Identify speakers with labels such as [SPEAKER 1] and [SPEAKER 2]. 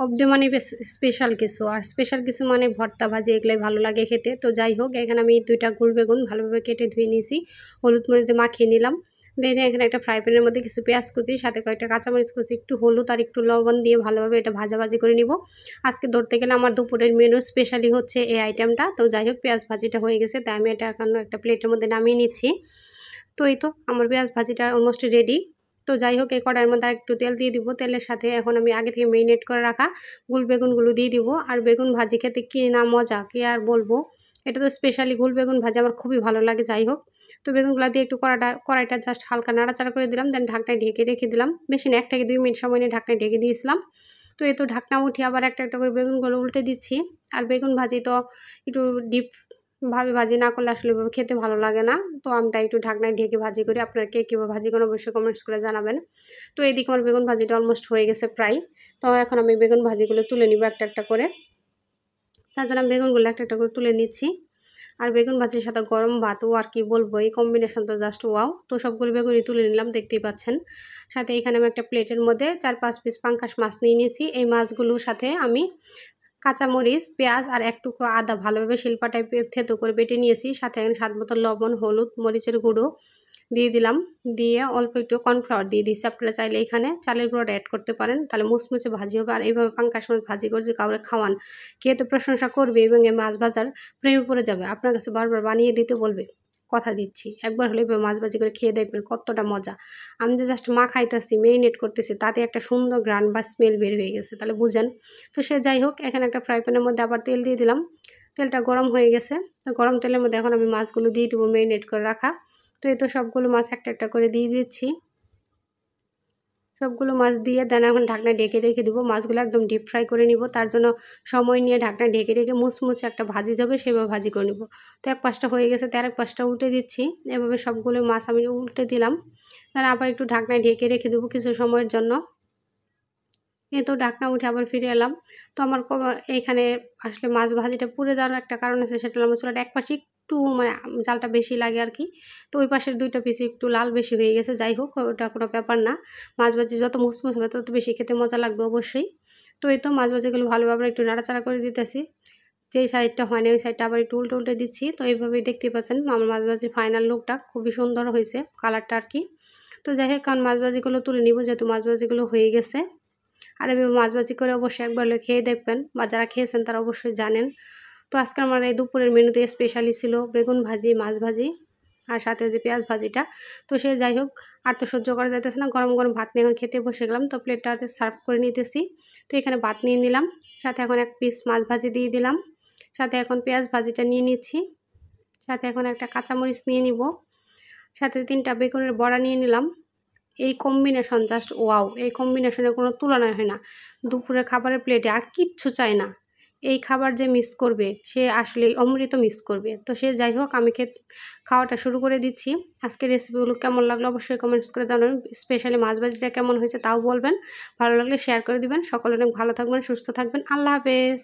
[SPEAKER 1] Off day মানে special কিছু, আর special কিছু মানে ভর্তা ভাজি এগুলোই ভালো লাগে খেতে। তো যাই হোক, এখানে আমি 2টা গোল বেগুন ভালোভাবে কেটে ধুয়ে নিয়েছি, হলুদ মরিচ দিয়ে মাখিয়ে নিলাম। দেন এখানে একটা ফ্রাই প্যানের মধ্যে কিছু পেঁয়াজ কুচি, সাথে কয়েকটা কাঁচামরিচ কুচি, একটু হলুদ আর একটু লবণ দিয়ে ভালোভাবে এটা ভাজাভাজি করে নিব। আজকে ধরতে গেলে আমার দুপুরের মেনু স্পেশালি হচ্ছে এই আইটেমটা। তো যাই হোক, পেঁয়াজ ভাজিটা হয়ে গেছে, তাই আমি এটা এখন একটা প্লেটের মধ্যে নামিয়ে নিচ্ছি। তো এই তো আমার পেঁয়াজ ভাজিটা অলমোস্ট রেডি। তো যাই হোক, এই কড়াইয়ের মধ্যে একটু তেল দিয়ে দিব। তেলের সাথে এখন আমি আগে থেকে মেরিনেট করে রাখা গুল বেগুনগুলো দিয়ে দিব। আর বেগুন ভাজি খেতে কী না মজা, কি আর বলবো। এটা তো স্পেশালি গুল বেগুন ভাজি আমার খুবই ভালো লাগে। যাই হোক, তো বেগুনগুলো দিয়ে একটু কড়াইটা জাস্ট হালকা নাড়াচাড়া করে দিলাম। দেন ঢাকনায় ঢেকে রেখে দিলাম। বেশি না, 1 থেকে 2 মিনিট সময় নিয়ে ঢাকনায় ঢেকে দিয়েছিলাম। তো এই তো ঢাকনা উঠিয়ে আবার একটা একটা করে বেগুনগুলো উল্টে দিচ্ছি। আর বেগুন ভাজি তো একটু ডিপ ভাবে ভাজি না করলে আসলে এভাবে খেতে ভালো লাগে না। তো আমি তাই একটু ঢাকনায় ঢেকে ভাজি করি। আপনারা কে কীভাবে ভাজি করেন অবশ্যই কমেন্টস করে জানাবেন। তো এইদিকে আমার বেগুন ভাজিটা অলমোস্ট হয়ে গেছে প্রায়। তো এখন আমি বেগুন ভাজিগুলো তুলে নিব একটা একটা করে। তার জন্য আমি বেগুনগুলো একটা একটা করে তুলে নিচ্ছি। আর বেগুন ভাজির সাথে গরম ভাতও আর কি বলবো, এই কম্বিনেশন তো জাস্ট ওয়াও। তো সবগুলো বেগুনই তুলে নিলাম, দেখতেই পাচ্ছেন। সাথে এখানে আমি একটা প্লেটের মধ্যে 4-5 পিস পাঙ্গাস মাছ নিয়ে নিয়েছি। এই মাছগুলোর সাথে আমি কাঁচামরিচ, পেঁয়াজ আর 1 টুকরো আদা ভালোভাবে শিলপাটায় থেতো করে বেটে নিয়েছি। সাথে স্বাদ মতো লবণ, হলুদ, মরিচের গুঁড়ো দিয়ে দিলাম। দিয়ে অল্প একটু কর্নফ্লাওয়ার দিয়ে দিচ্ছি। আপনারা চাইলে এখানে চালের গুঁড়োটা অ্যাড করতে পারেন, তাহলে মুচমুচে ভাজি হবে। আর এইভাবে পাঙ্গাস মাছ ভাজি করে যদি কাউকে খাওয়ান, খেয়ে তো প্রশংসা করবে এবং এই মাছ ভাজার প্রেমে পড়ে যাবে। আপনার কাছে বারবার বানিয়ে দিতে বলবে, কথা দিচ্ছি। একবার হলে এভাবে মাছ ভাজি করে খেয়ে দেখবেন কতটা মজা। আমি যে জাস্ট মাখাইতেছি, মেরিনেট করতেছি, তাতে একটা সুন্দর গ্রান বা স্মেল বের হয়ে গেছে, তাহলে বুঝেন। তো সে যাই হোক, এখানে একটা ফ্রাই প্যানের মধ্যে আবার তেল দিয়ে দিলাম। তেলটা গরম হয়ে গেছে। তো গরম তেলের মধ্যে এখন আমি মাছগুলো দিয়ে দেবো মেরিনেট করে রাখা। তো এই তো সবগুলো মাছ একটা একটা করে দিয়ে দিচ্ছি। সবগুলো মাছ দিয়ে দেন এখন ঢাকনা ঢেকে রেখে দিব। মাছগুলো একদম ডিপ ফ্রাই করে নিব। তার জন্য সময় নিয়ে ঢাকনা ঢেকে রেখে মুচমুচে একটা ভাজি যাবে সেভাবে ভাজি করে নিব। তো এক পাশটা হয়ে গেছে, তো আরেক পাশটা উল্টে দিচ্ছি। এভাবে সবগুলো মাছ আমি উল্টে দিলাম। দেন আবার একটু ঢাকনায় ঢেকে রেখে দেবো কিছু সময়ের জন্য। এই তো ঢাকনা উঠে আবার ফিরে এলাম। তো আমার এইখানে আসলে মাছ ভাজিটা পুড়ে যাওয়ার একটা কারণ আছে, সেটা হলো আমার চুলাটা এক পাশে একটু মানে জালটা বেশি লাগে আর কি। তো ওই পাশের 2টা পিস একটু লাল বেশি হয়ে গেছে। যাই হোক, ওটা কোনো ব্যাপার না। মাছ ভাজি যত মুচমুচ হবে তত বেশি খেতে মজা লাগবে অবশ্যই। তো এই তো মাছ ভাজিগুলো ভালোভাবে একটু নাড়াচাড়া করে দিতেছি। যেই সাইডটা হয় না ওই সাইডটা আবার একটু উল্টে উল্টে দিচ্ছি। তো এইভাবেই দেখতেই পাচ্ছেন আমার মাছ ভাজির ফাইনাল লুকটা খুবই সুন্দর হয়েছে, কালারটা আর কি। তো যাই হোক, কারণ মাছ ভাজিগুলো তুলে নিব, যেহেতু মাছ ভাজিগুলো হয়ে গেছে। আর এভাবে মাছ ভাজি করে অবশ্যই একবার হলে খেয়ে দেখবেন, বা যারা খেয়েছেন তারা অবশ্যই জানেন। তো আজকে আমার এই দুপুরের মেনুতে স্পেশালি ছিল বেগুন ভাজি, মাছ ভাজি আর সাথে যে পেঁয়াজ ভাজিটা। তো সে যাই হোক, আর তো সহ্য করা যাইতেছে না, গরম গরম ভাত নিয়ে এখন খেতে বসে গেলাম। তো প্লেটটাতে সার্ভ করে নিতেছি। তো এখানে ভাত নিয়ে নিলাম, সাথে এখন 1 পিস মাছ ভাজি দিয়ে দিলাম, সাথে এখন পেঁয়াজ ভাজিটা নিয়ে নিচ্ছি, সাথে এখন একটা কাঁচামরিচ নিয়ে নিব, সাথে 3টা বেগুনের বড়া নিয়ে নিলাম। এই কম্বিনেশন জাস্ট ওয়াও, এই কম্বিনেশনের কোনো তুলনা হয় না। দুপুরে খাবারের প্লেটে আর কিচ্ছু চাই না। এই খাবার যে মিস করবে সে আসলে অমৃত মিস করবে। তো সে যাই হোক, আমি খাওয়াটা শুরু করে দিচ্ছি। আজকের রেসিপিগুলো কেমন লাগলো অবশ্যই কমেন্টস করে জানাবেন। স্পেশালি মাছ ভাজিটা কেমন হয়েছে তাও বলবেন। ভালো লাগলে শেয়ার করে দিবেন। সকলে অনেক ভালো থাকবেন, সুস্থ থাকবেন। আল্লাহ হাফেজ।